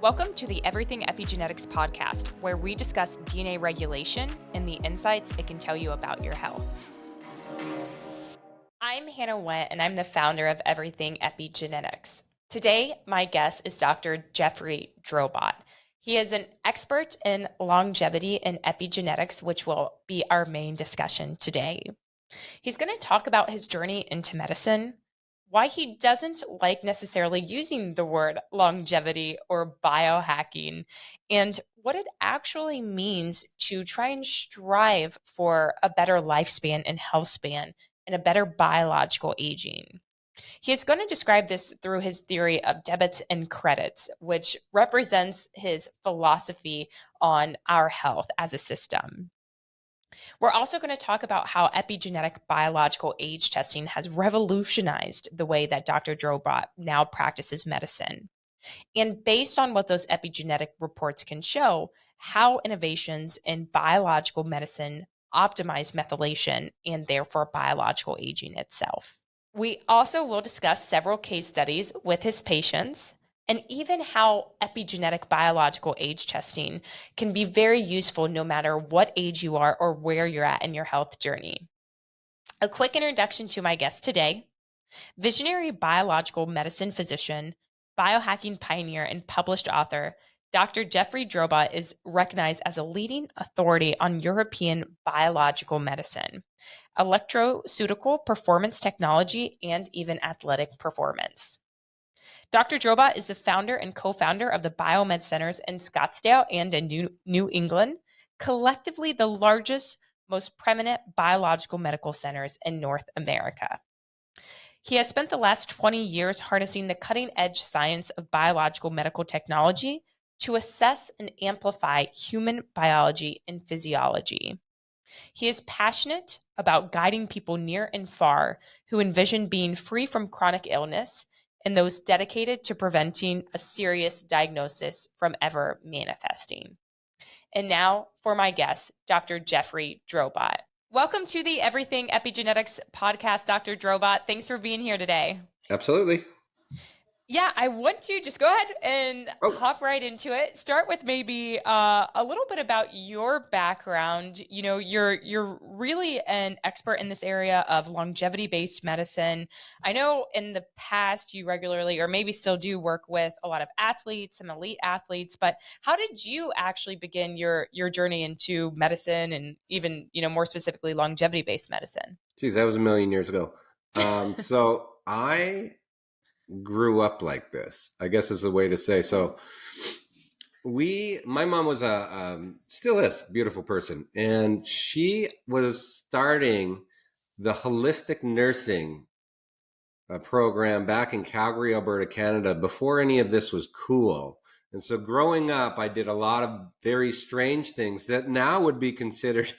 Welcome to the Everything Epigenetics podcast, where we discuss DNA regulation and the insights it can tell you about your health. I'm Hannah Went, and I'm the founder of Everything Epigenetics. Today, my guest is Dr. Jeoff Drobot. He is an expert in longevity and epigenetics, which will be our main discussion today. He's going to talk about his journey into medicine, why he doesn't like necessarily using the word longevity or biohacking, and what it actually means to try and strive for a better lifespan and health span and a better biological aging. He is going to describe this through his theory of debits and credits, which represents his philosophy on our health as a system. We're also going to talk about how epigenetic biological age testing has revolutionized the way that Dr. Drobot now practices medicine. And based on what those epigenetic reports can show, how innovations in biological medicine optimize methylation and therefore biological aging itself. We also will discuss several case studies with his patients and even how epigenetic biological age testing can be very useful no matter what age you are or where you're at in your health journey. A quick introduction to my guest today: visionary biological medicine physician, biohacking pioneer, and published author, Dr. Jeoff Drobot is recognized as a leading authority on European biological medicine, electroceutical performance technology, and even athletic performance. Dr. Drobot is the founder and co-founder of the Biomed Centers in Scottsdale and in New England, collectively the largest, most preeminent biological medical centers in North America. He has spent the last 20 years harnessing the cutting-edge science of biological medical technology to assess and amplify human biology and physiology. He is passionate about guiding people near and far who envision being free from chronic illness and those dedicated to preventing a serious diagnosis from ever manifesting. And now for my guest, Dr. Jeoff Drobot. Welcome to the Everything Epigenetics podcast, Dr. Drobot. Thanks for being here today. Absolutely. Yeah, I want to just go ahead and hop right into it. Start with maybe a little bit about your background. You know, you're really an expert in this area of longevity-based medicine. I know in the past you regularly, or maybe still do, work with a lot of athletes, some elite athletes. But how did you actually begin your journey into medicine, and even, you know, more specifically longevity-based medicine? Geez, that was a million years ago. So I grew up like this, I guess is the way to say. So my mom was still is a beautiful person, and she was starting the holistic nursing program back in Calgary, Alberta, Canada, before any of this was cool. And so growing up, I did a lot of very strange things that now would be considered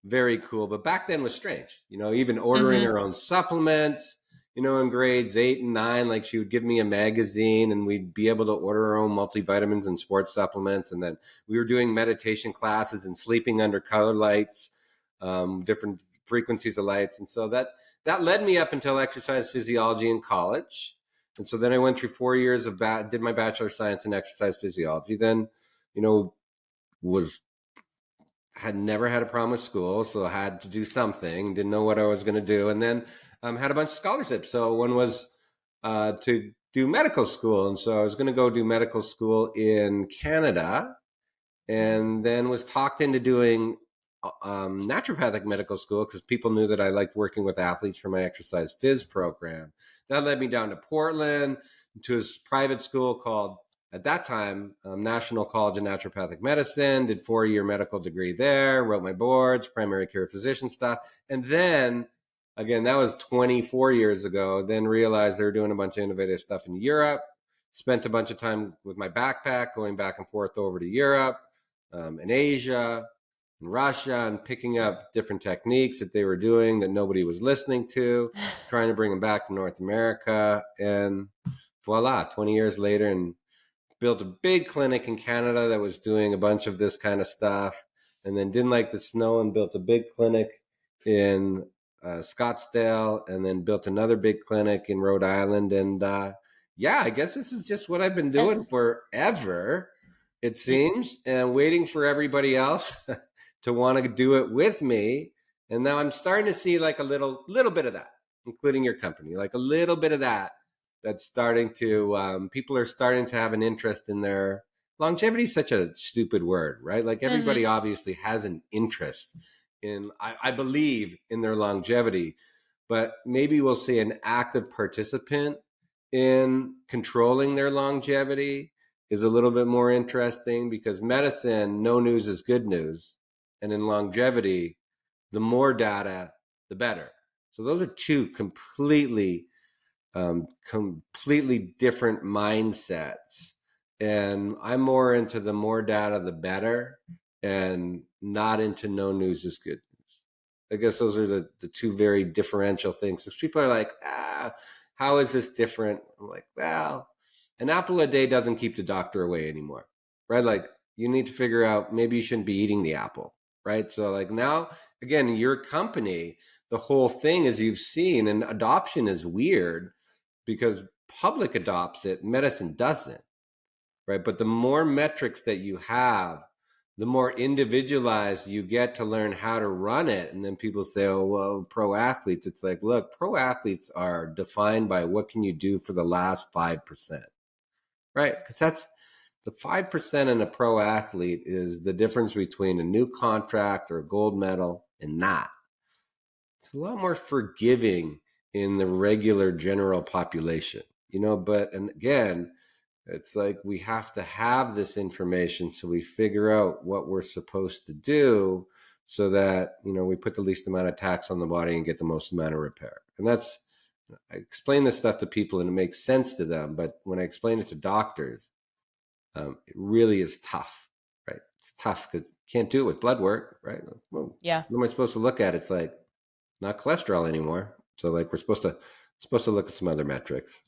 very cool, but back then was strange. You know, even ordering her own supplements, you know, in grades 8 and 9, like she would give me a magazine and we'd be able to order our own multivitamins and sports supplements. And then we were doing meditation classes and sleeping under color lights, different frequencies of lights. And so that led me up until exercise physiology in college. And so then I went through 4 years of did my Bachelor of Science in exercise physiology. Then, you know, had never had a problem with school, so I had to do something, didn't know what I was going to do. And then had a bunch of scholarships. So one was to do medical school. And so I was going to go do medical school in Canada, and then was talked into doing naturopathic medical school because people knew that I liked working with athletes for my exercise phys program. That led me down to Portland to a private school called, at that time, National College of Naturopathic Medicine, did 4-year medical degree there, wrote my boards, primary care physician stuff. And then, again, that was 24 years ago, then realized they were doing a bunch of innovative stuff in Europe, spent a bunch of time with my backpack, going back and forth over to Europe, and Asia, and Russia, and picking up different techniques that they were doing that nobody was listening to, trying to bring them back to North America. And voila, 20 years later, and built a big clinic in Canada that was doing a bunch of this kind of stuff, and then didn't like the snow and built a big clinic in Scottsdale, and then built another big clinic in Rhode Island. And yeah, I guess this is just what I've been Uh, doing forever, it y- seems, and waiting for everybody else to want to do it with me. And now I'm starting to see like a little bit of that, including your company, like a little bit of that. That's starting to people are starting to have an interest in their longevity. Is such a stupid word, right? Like everybody mhm. obviously has an interest in, I believe, in their longevity, but maybe we'll see an active participant in controlling their longevity is a little bit more interesting, because medicine, no news is good news. And in longevity, the more data, the better. So those are two completely different mindsets. And I'm more into the more data, the better, and not into no news is good news. I guess those are the two very differential things. Because people are like, how is this different? I'm like, well, an apple a day doesn't keep the doctor away anymore, right? Like, you need to figure out, maybe you shouldn't be eating the apple, right? So, like, now, again, your company, the whole thing, as you've seen, and adoption is weird because public adopts it, medicine doesn't, right? But the more metrics that you have, the more individualized you get to learn how to run it. And then people say, oh, well, pro athletes. It's like, look, pro athletes are defined by what can you do for the last 5%, right? Because that's the 5% in a pro athlete is the difference between a new contract or a gold medal and not. It's a lot more forgiving in the regular general population, but, and again, it's like we have to have this information so we figure out what we're supposed to do, so that, we put the least amount of tax on the body and get the most amount of repair. And that's, I explain this stuff to people and it makes sense to them. But when I explain it to doctors, it really is tough, right? It's tough because you can't do it with blood work, right? Well, Yeah. what am I supposed to look at? It's like not cholesterol anymore. So like we're supposed to look at some other metrics.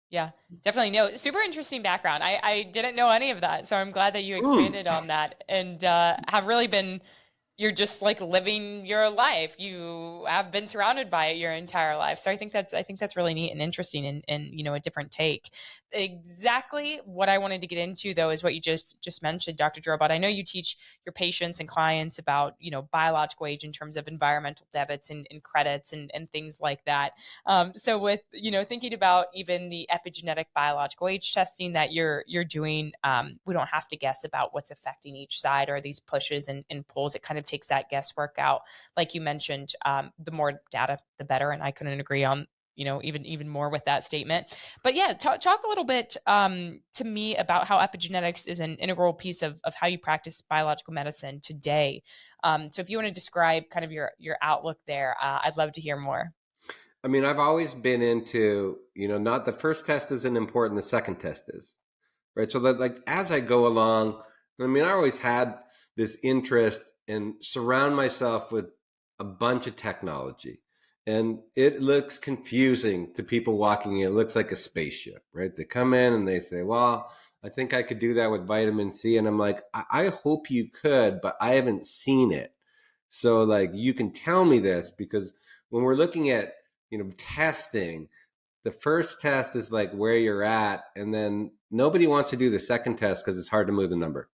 Yeah, definitely. No, super interesting background. I didn't know any of that. So I'm glad that you Mm. expanded on that and have really been, you're just like living your life. You have been surrounded by it your entire life. So I think that's really neat and interesting and a different take. Exactly what I wanted to get into though is what you just mentioned, Dr. Drobot. I know you teach your patients and clients about, biological age in terms of environmental debits and credits and things like that. So with thinking about even the epigenetic biological age testing that you're doing, we don't have to guess about what's affecting each side or these pushes and pulls. It kind of takes that guesswork out. Like you mentioned, the more data, the better. And I couldn't agree on even more with that statement. But yeah, talk a little bit to me about how epigenetics is an integral piece of how you practice biological medicine today. So if you want to describe kind of your outlook there, I'd love to hear more. I mean, I've always been into, not the first test isn't important, the second test is, right? So that, like, as I go along, I mean, I always had this interest and surround myself with a bunch of technology. And it looks confusing to people walking in. It looks like a spaceship, right? They come in and they say, well, I think I could do that with vitamin C. And I'm like, I hope you could, but I haven't seen it. So, like, you can tell me this, because when we're looking at, testing, the first test is like where you're at, and then nobody wants to do the second test because it's hard to move the number.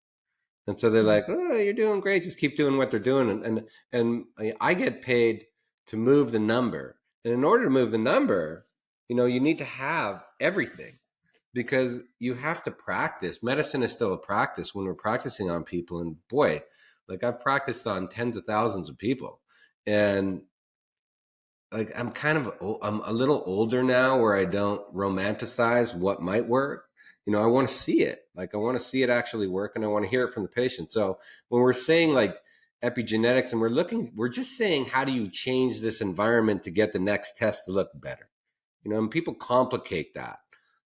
And so they're Mhm. like, oh, you're doing great, just keep doing what they're doing. And I get paid to move the number. And in order to move the number, you need to have everything, because you have to practice. Medicine is still a practice when we're practicing on people. And boy, like, I've practiced on tens of thousands of people. And like, I'm a little older now where I don't romanticize what might work. I want to see it. Like, I want to see it actually work, and I want to hear it from the patient. So when we're saying like epigenetics, and we're just saying, how do you change this environment to get the next test to look better? And people complicate that.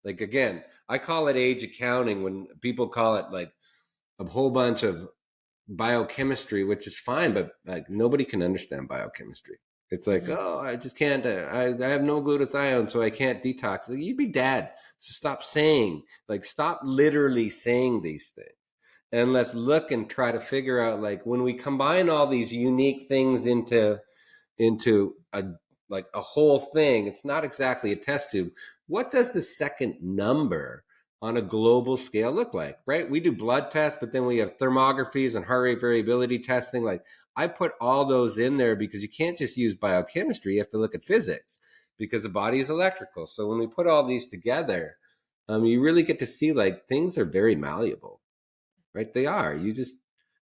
Like, again, I call it age accounting when people call it like a whole bunch of biochemistry, which is fine, but like, nobody can understand biochemistry. It's like, Mhm. oh, I just can't. I have no glutathione, so I can't detox. Like, you'd be dead. So stop saying, like, stop literally saying these things, and let's look and try to figure out, like, when we combine all these unique things into a, like, a whole thing. It's not exactly a test tube, what does the second number on a global scale look like, right? We do blood tests, but then we have thermographies and heart rate variability testing. Like, I put all those in there because you can't just use biochemistry. You have to look at physics because the body is electrical. So when we put all these together, you really get to see like things are very malleable, right? They are. You just,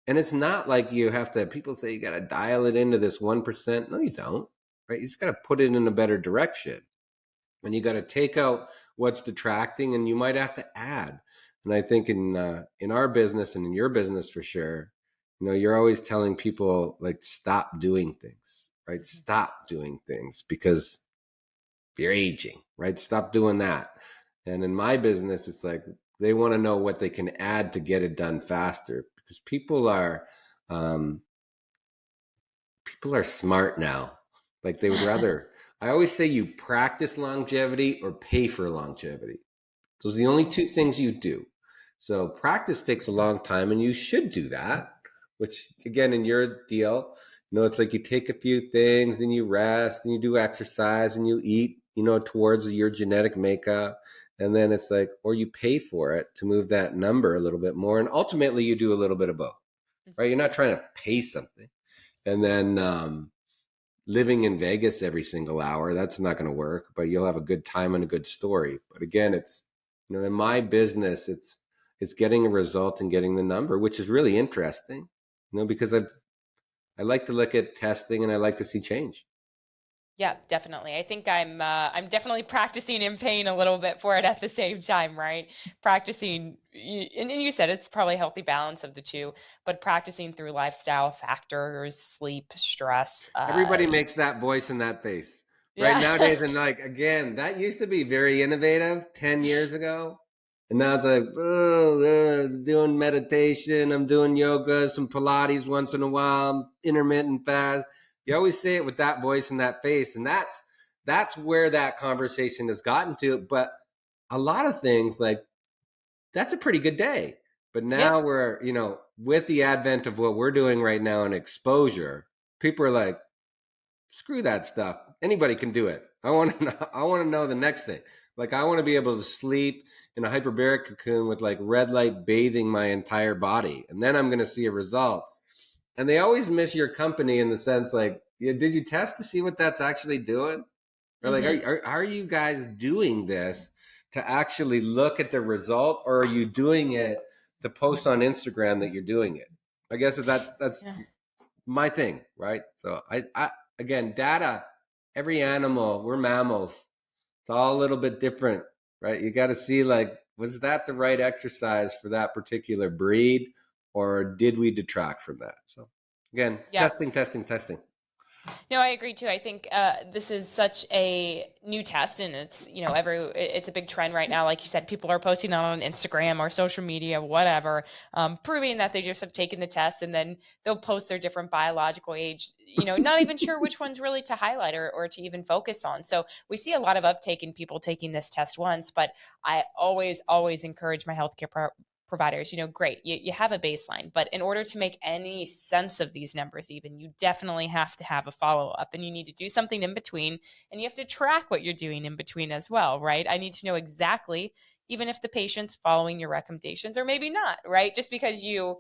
and it's not like you have to, people say you got to dial it into this 1%. No, you don't, right? You just got to put it in a better direction. And you got to take out what's detracting, and you might have to add. And I think in our business and in your business for sure, you're always telling people like stop doing things, right? Stop doing things because you're aging, right? Stop doing that. And in my business, it's like they want to know what they can add to get it done faster because um, people are smart now. Like they would rather. I always say you practice longevity or pay for longevity. Those are the only two things you do. So practice takes a long time, and you should do that. Which again, in your deal, it's like you take a few things and you rest and you do exercise and you eat, towards your genetic makeup. And then it's like, or you pay for it to move that number a little bit more. And ultimately, you do a little bit of both, right? You're not trying to pay something and then living in Vegas every single hour. That's not going to work, but you'll have a good time and a good story. But again, it's, in my business, it's getting a result and getting the number, which is really interesting, because I like to look at testing and I like to see change. Yeah, definitely. I think I'm definitely practicing in pain a little bit for it at the same time, right? Practicing, and you said it's probably a healthy balance of the two, but practicing through lifestyle factors, sleep, stress. Everybody makes that voice and that face, right? Yeah. Nowadays, and like, again, that used to be very innovative 10 years ago. And now it's like, doing meditation, I'm doing yoga, some Pilates once in a while, I'm intermittent fast. You always say it with that voice and that face. And that's where that conversation has gotten to. But a lot of things like that's a pretty good day. But Yeah. now we're, with the advent of what we're doing right now in exposure, people are like, screw that stuff. Anybody can do it. I want to know, I want to know the next thing. Like I want to be able to sleep in a hyperbaric cocoon with like red light bathing my entire body, and then I'm going to see a result. And they always miss your company in the sense like, yeah, did you test to see what that's actually doing? Or like, Hmm. are you guys doing this to actually look at the result, or are you doing it to post on Instagram that you're doing it? I guess that's Yeah. my thing, right? So I again, data, every animal, we're mammals. It's all a little bit different, right? You got to see like, was that the right exercise for that particular breed, or did we detract from that? So again, Yeah. testing, testing, testing. No, I agree too. I think this is such a new test, and it's it's a big trend right now. Like you said, people are posting on Instagram or social media, whatever, proving that they just have taken the test, and then they'll post their different biological age. Not even sure which ones really to highlight or to even focus on. So we see a lot of uptake in people taking this test once, but I always encourage my healthcare providers, great, you have a baseline, but in order to make any sense of these numbers, even, you definitely have to have a follow up, and you need to do something in between, and you have to track what you're doing in between as well, right? I need to know exactly, even if the patient's following your recommendations or maybe not, right? Just because you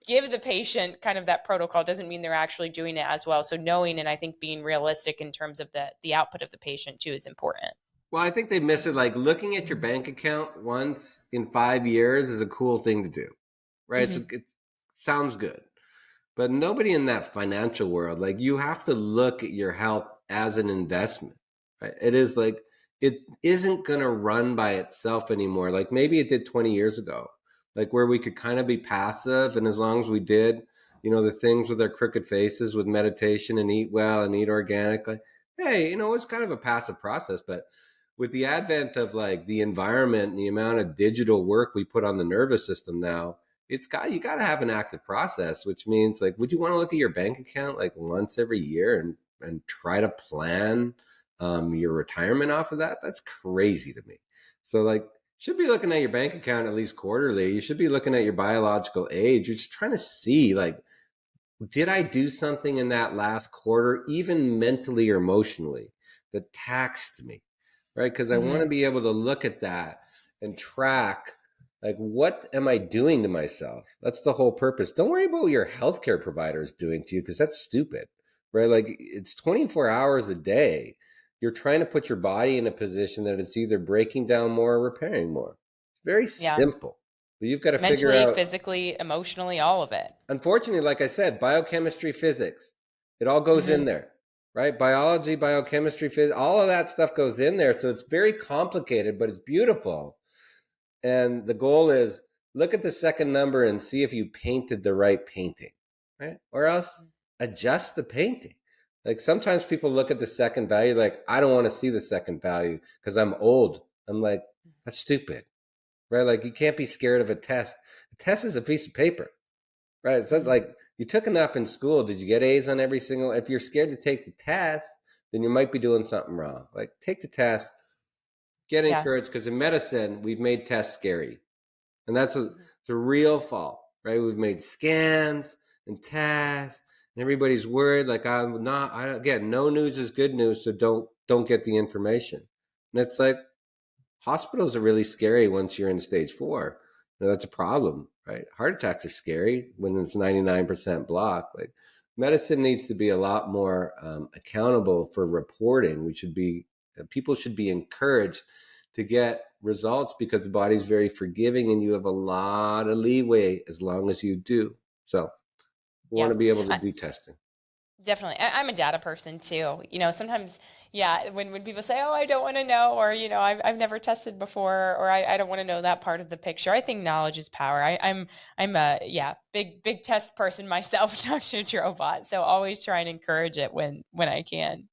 give the patient kind of that protocol doesn't mean they're actually doing it as well. So knowing, and I think being realistic in terms of the output of the patient too is important. Well, I think they miss it. Like looking at your bank account once in 5 years is a cool thing to do, right? Mm-hmm. It sounds good. But nobody in that financial world, like you have to look at your health as an investment, right? It is like, it isn't going to run by itself anymore. Like maybe it did 20 years ago, like where we could kind of be passive. And as long as we did, the things with our crooked faces with meditation and eat well and eat organically, hey, it's kind of a passive process. But with the advent of like the environment and the amount of digital work we put on the nervous system now, you got to have an active process, which means like, would you want to look at your bank account like once every year and try to plan your retirement off of that? That's crazy to me. So like, should be looking at your bank account at least quarterly. You should be looking at your biological age. You're just trying to see like, did I do something in that last quarter, even mentally or emotionally, that taxed me? right? Because I want Hmm. to be able to look at that and track, like, what am I doing to myself? That's the whole purpose. Don't worry about what your healthcare provider is doing to you, because that's stupid, right? Like, it's 24 hours a day. You're trying to put your body in a position that it's either breaking down more or repairing more. It's very Yeah. simple. But you've got to figure Mentally, out, physically, emotionally, all of it. unfortunately, like I said, biochemistry, physics, it all goes Hmm. in there, right? Biology, biochemistry, physics, all of that stuff goes in there. So it's very complicated, but it's beautiful. And the goal is, look at the second number and see if you painted the right painting, right? Or else adjust the painting. Like, sometimes people look at the second value, like, I don't want to see the second value because I'm old. I'm like, that's stupid, right? Like, you can't be scared of a test. A test is a piece of paper, right? It's not Hmm. like you took enough in school. Did you get A's on every single? If you're scared to take the test, then you might be doing something wrong. Like, take the test, get Yeah. encouraged, because in medicine, we've made tests scary. And that's the real fault, right? We've made scans and tests, and everybody's worried. Like, I'm not. Again, no news is good news, so don't get the information. And it's like, hospitals are really scary once you're in stage 4. That's a problem, right? Heart attacks are scary when it's 99% block. Like, medicine needs to be a lot more accountable for reporting. People should be encouraged to get results, because the body's very forgiving and you have a lot of leeway as long as you do. So we want Yeah. to be able to I, do testing. Definitely. I'm a data person too. Sometimes, yeah, when people say, "Oh, I don't want to know," or, I've never tested before, or I don't want to know that part of the picture. I think knowledge is power. I'm a, yeah, big test person myself, Dr. Drobot. So always try and encourage it when I can.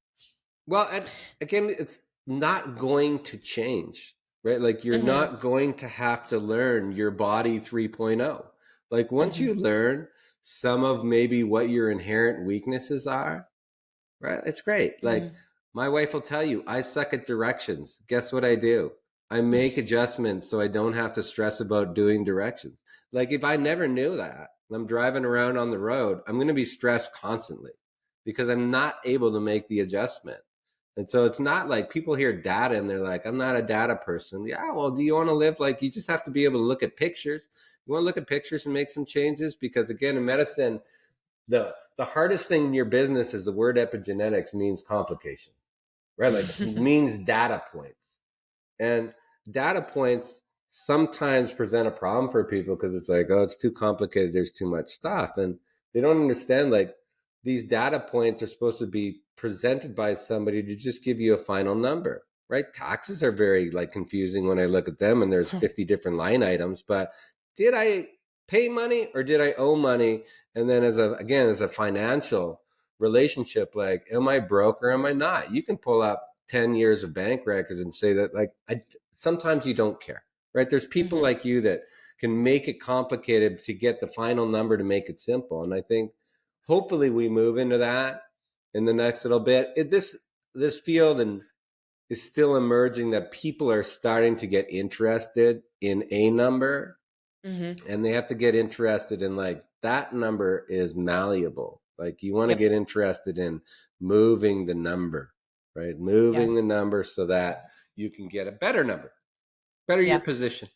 Well, and again, it's not going to change, right? Like, you're Hmm. not going to have to learn your body 3.0. Like, once Hmm. you learn some of maybe what your inherent weaknesses are, right? It's great. Like, Hmm. my wife will tell you, I suck at directions. Guess what I do? I make adjustments so I don't have to stress about doing directions. Like, if I never knew that and I'm driving around on the road, I'm going to be stressed constantly because I'm not able to make the adjustment. And so it's not like people hear data and they're like, I'm not a data person. Yeah, well, do you want to live like, you just have to be able to look at pictures? You want to look at pictures and make some changes? Because again, in medicine, the hardest thing in your business is the word epigenetics means complication, right? Like, it means data points. And data points sometimes present a problem for people because it's like, oh, it's too complicated. There's too much stuff. And they don't understand, like, these data points are supposed to be presented by somebody to just give you a final number, right? Taxes are very, like, confusing when I look at them and there's 50 different line items. But did I pay money or did I owe money? And then as a financial relationship, like, am I broke or am I not? You can pull up 10 years of bank records and say that, like, sometimes you don't care, right? There's people Hmm. like you that can make it complicated to get the final number to make it simple. And I think hopefully we move into that in the next little bit. This field and is still emerging, that people are starting to get interested in a number, Hmm. and they have to get interested in, like, that number is malleable. Like, you want to Yep. get interested in moving the number, right? Yeah. Moving the number so that you can get a better number, better your Yeah. position.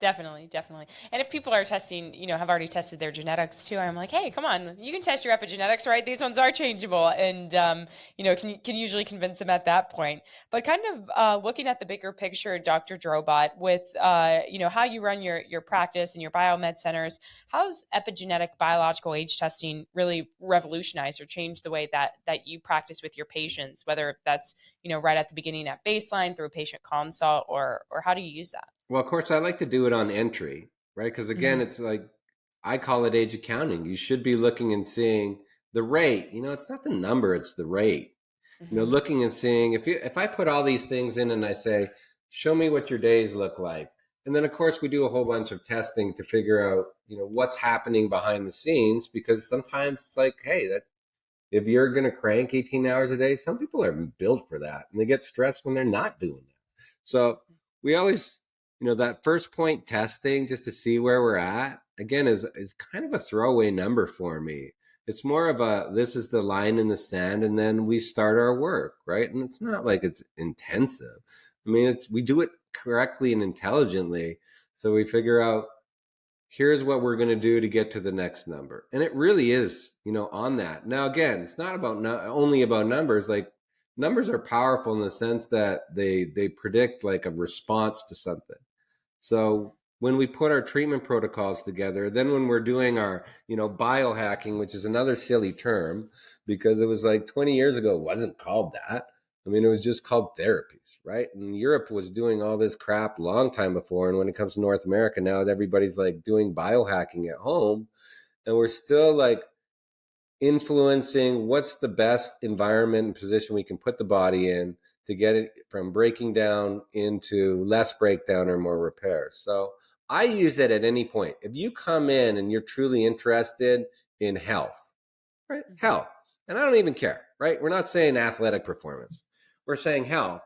Definitely, definitely. And if people are testing, have already tested their genetics too, I'm like, hey, come on, you can test your epigenetics, right? These ones are changeable, and can usually convince them at that point. But kind of looking at the bigger picture, Dr. Drobot, with how you run your practice and your biomed centers, how's epigenetic biological age testing really revolutionized or changed the way that you practice with your patients, whether that's right at the beginning at baseline through a patient consult, or how do you use that? Well, of course, I like to do it on entry, right? Because again, Hmm. it's like, I call it age accounting. You should be looking and seeing the rate. It's not the number; it's the rate. Hmm. Looking and seeing, if I put all these things in and I say, show me what your days look like. And then of course we do a whole bunch of testing to figure out, what's happening behind the scenes, because sometimes it's like, hey, that if you're going to crank 18 hours a day, some people are built for that and they get stressed when they're not doing that. So we always, that first point testing just to see where we're at, again, is kind of a throwaway number for me. It's more of a, this is the line in the sand, and then we start our work, right? And it's not like it's intensive. I mean, we do it correctly and intelligently. So we figure out, here's what we're going to do to get to the next number. And it really is, on that. Now, again, it's not about only about numbers. Like, numbers are powerful in the sense that they predict like a response to something. So when we put our treatment protocols together, then when we're doing our, biohacking, which is another silly term because it was like 20 years ago, it wasn't called that. I mean, it was just called therapies, right? And Europe was doing all this crap a long time before. And when it comes to North America, now everybody's like doing biohacking at home. And we're still like influencing what's the best environment and position we can put the body in to get it from breaking down into less breakdown or more repair. So I use it at any point. If you come in and you're truly interested in health, right? Mhm. Health. And I don't even care, right? We're not saying athletic performance. We're saying health.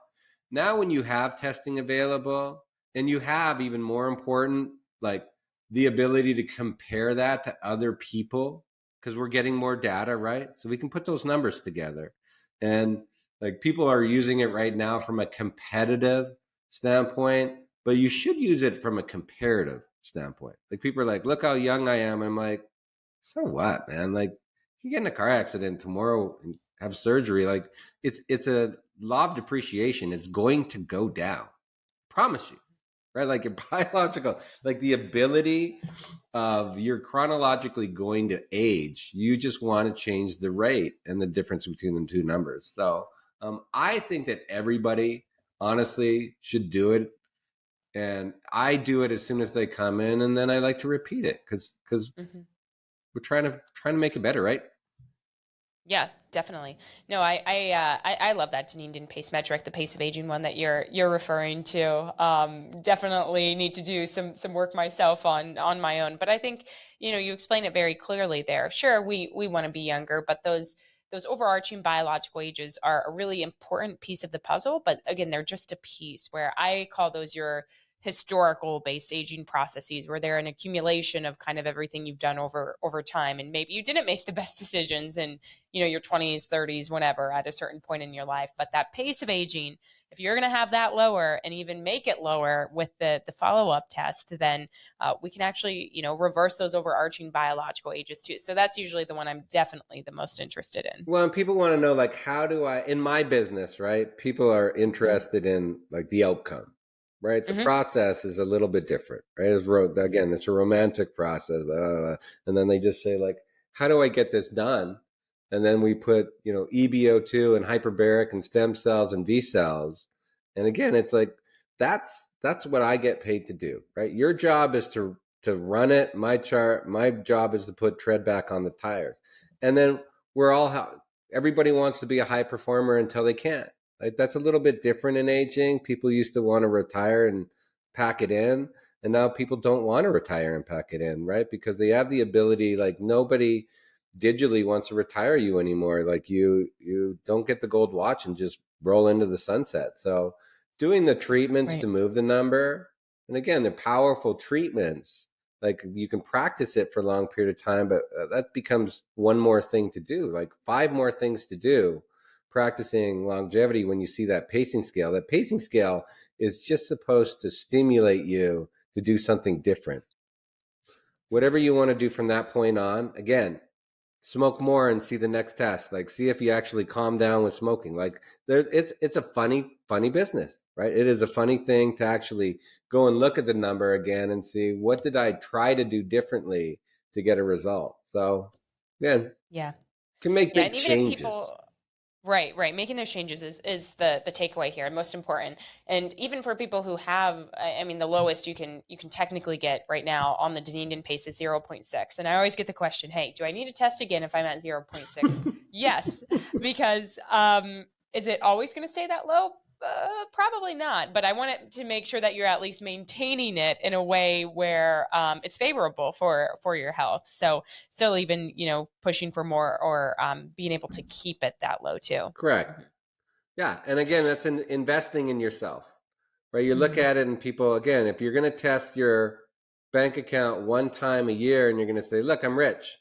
Now, when you have testing available and you have, even more important, like the ability to compare that to other people, because we're getting more data, right? So we can put those numbers together. And like, people are using it right now from a competitive standpoint, but you should use it from a comparative standpoint. Like, people are like, look how young I am. I'm like, so what, man? Like, you get in a car accident tomorrow and have surgery. Like, it's a law of depreciation. It's going to go down. Promise you, right? Like, your biological, like the ability of, you're chronologically going to age. You just want to change the rate and the difference between the two numbers. So I think that everybody honestly should do it. And I do it as soon as they come in, and then I like to repeat it because Mhm. we're trying to make it better, right? Yeah, definitely. No, I love that Deneen pace metric, the pace of aging one that you're referring to. Definitely need to do some work myself on my own. But I think, you explain it very clearly there. Sure, we want to be younger, but those overarching biological ages are a really important piece of the puzzle. But again, they're just a piece, where I call those your historical based aging processes, where they're an accumulation of kind of everything you've done over time, and maybe you didn't make the best decisions and your 20s, 30s, whenever, at a certain point in your life. But that pace of aging, if you're going to have that lower and even make it lower with the follow-up test, then we can actually reverse those overarching biological ages too. So that's usually the one I'm definitely the most interested in. Well, and people want to know, like, how do I, in my business, right? People are Mm-hmm. interested in like the outcome, right? The Mm-hmm. process is a little bit different, right? Again, it's a romantic process, and then they just say, like, how do I get this done? And then we put, EBO2 and hyperbaric and stem cells and V cells, and again, it's like, that's what I get paid to do, right? Your job is to run it. My job is to put tread back on the tires, and then we're all everybody wants to be a high performer until they can't. Like, that's a little bit different in aging. People used to want to retire and pack it in, and now people don't want to retire and pack it in, right? Because they have the ability. Like, nobody digitally wants to retire you anymore. Like, you don't get the gold watch and just roll into the sunset. So doing the treatments to Right. move the number, and again, they're powerful treatments. Like, you can practice it for a long period of time, but that becomes one more thing to do, like five more things to do. Practicing longevity, when you see that pacing scale is just supposed to stimulate you to do something different. Whatever you want to do from that point on, again, smoke more and see the next test. Like, see if you actually calm down with smoking. Like, it's a funny business, right? It is a funny thing to actually go and look at the number again and see, what did I try to do differently to get a result. So again, Yeah. can make Yeah. big And even if changes. people, right, right. Making those changes is the takeaway here, and most important. And even for people who have, I mean, the lowest you can technically get right now on the Dunedin pace is 0.6. And I always get the question, hey, do I need to test again if I'm at 0.6? Yes, because is it always going to stay that low? Probably not, but I want it to make sure that you're at least maintaining it in a way where it's favorable for your health. So still even pushing for more, or being able to keep it that low too. Correct. Yeah, and again, that's investing in yourself, right? You look Mm-hmm. at it, and people, again, if you're going to test your bank account one time a year and you're going to say, look, I'm rich,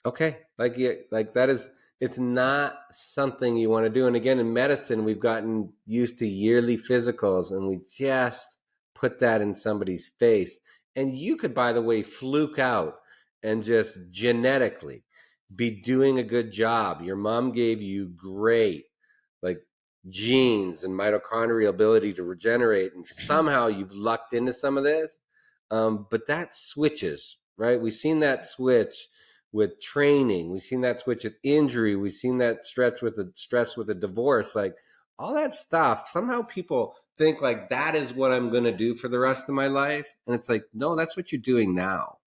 Okay, like yeah, like that is, it's not something you want to do. And again, in medicine, we've gotten used to yearly physicals, and we just put that in somebody's face. And you could, by the way, fluke out and just genetically be doing a good job. Your mom gave you great, like, genes and mitochondrial ability to regenerate, and somehow you've lucked into some of this. But that switches, right? We've seen that switch with training. We've seen that switch with injury. We've seen that stretch with the stress with a divorce. Like all that stuff, somehow people think like that is what I'm going to do for the rest of my life. And it's like, no, that's what you're doing now,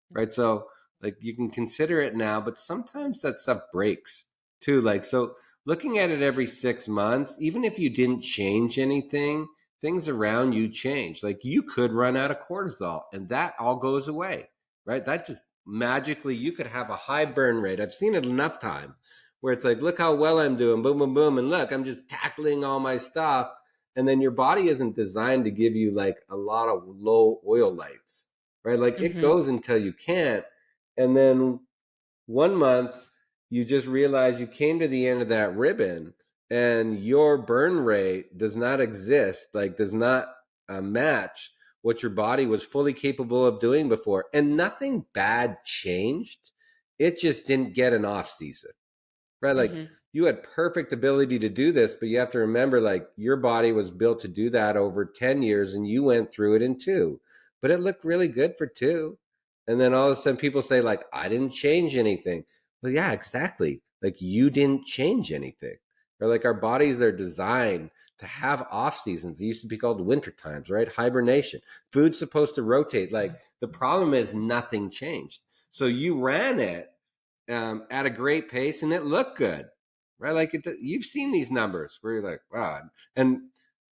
right? So like you can consider it now, but sometimes that stuff breaks too. Like, so looking at it every 6 months, even if you didn't change anything, things around you change. Like you could run out of cortisol and that all goes away, right? That just magically, you could have a high burn rate. I've seen it enough time where it's like, look how well I'm doing, boom, boom, boom. And look, I'm just tackling all my stuff. And then your body isn't designed to give you like a lot of low oil lights, right? Like it Hmm. goes until you can't. And then one month you just realize you came to the end of that ribbon and your burn rate does not exist, like does not match what your body was fully capable of doing before. And nothing bad changed. It just didn't get an off season, right? Like Hmm. you had perfect ability to do this, but you have to remember like your body was built to do that over 10 years and you went through it in two. But it looked really good for two. And then all of a sudden people say like I didn't change anything. Well, yeah, exactly. Like you didn't change anything. Or like our bodies are designed to have off seasons. It used to be called winter times, right? Hibernation. Food's supposed to rotate. Like the problem is nothing changed. So you ran it at a great pace, and it looked good, right? Like you've seen these numbers where you're like, wow, and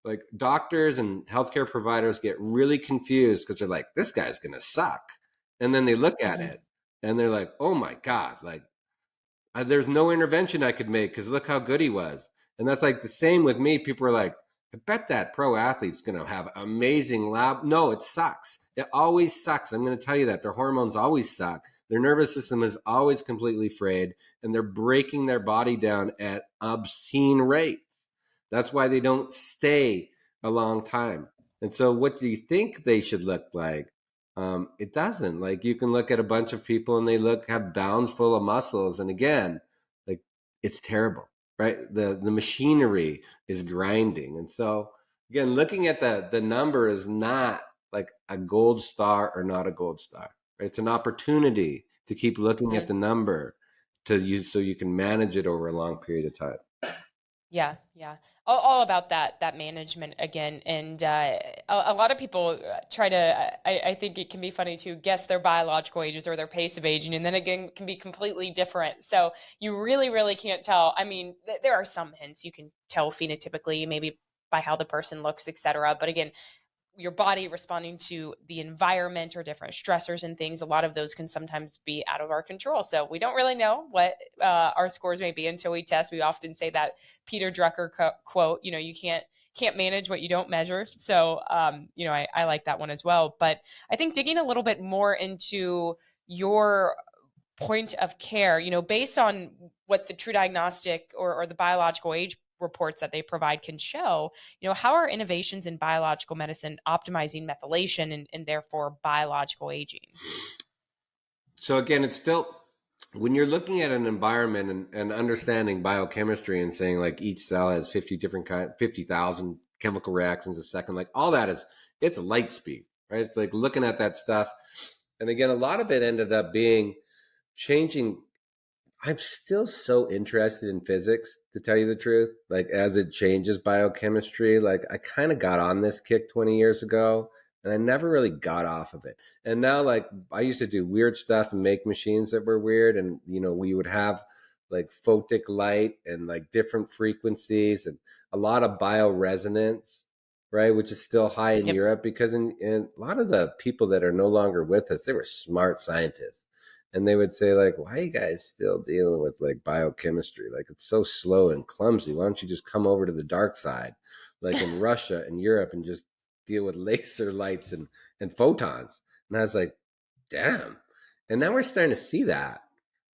like doctors and healthcare providers get really confused because they're like, this guy's gonna suck, and then they look at Hmm. it and they're like, oh my god, like there's no intervention I could make because look how good he was. And that's like the same with me. People are like, I bet that pro athlete's going to have amazing lab. No, it sucks. It always sucks. I'm going to tell you that. Their hormones always suck. Their nervous system is always completely frayed, and they're breaking their body down at obscene rates. That's why they don't stay a long time. And so, what do you think they should look like? It doesn't. Like you can look at a bunch of people and they look have bounds full of muscles, and again, like it's terrible, right? The machinery is grinding, and so again, looking at the number is not like a gold star or not a gold star. Right? It's an opportunity to keep looking at Hmm. the number to you so you can manage it over a long period of time. Yeah, yeah. All about that management again, and a lot of people try to. I think it can be funny to guess their biological ages or their pace of aging, and then again can be completely different. So you really can't tell. I mean, there are some hints you can tell phenotypically, maybe by how the person looks, etc. But again, your body responding to the environment or different stressors and things, a lot of those can sometimes be out of our control. So we don't really know what our scores may be until we test. We often say that Peter Drucker quote, you can't manage what you don't measure. So I like that one as well. But I think digging a little bit more into your point of care, based on what the true diagnostic or the biological age reports that they provide can show, how are innovations in biological medicine optimizing methylation and therefore biological aging? So again, it's still when you're looking at an environment and understanding biochemistry and saying like each cell has 50 different 50,000 chemical reactions a second, like all that is it's light speed, right? It's like looking at that stuff. And again, a lot of it ended up being changing. I'm still so interested in physics, to tell you the truth. Like as it changes biochemistry, like I kind of got on this kick 20 years ago and I never really got off of it. And now like I used to do weird stuff and make machines that were weird, and we would have like photic light and like different frequencies and a lot of bioresonance, right, which is still high in Yep. Europe because in a lot of the people that are no longer with us, they were smart scientists, and they would say like, why are you guys still dealing with like biochemistry, like it's so slow and clumsy, why don't you just come over to the dark side like in Russia and Europe and just deal with laser lights and photons. And I was like, damn. And now we're starting to see that,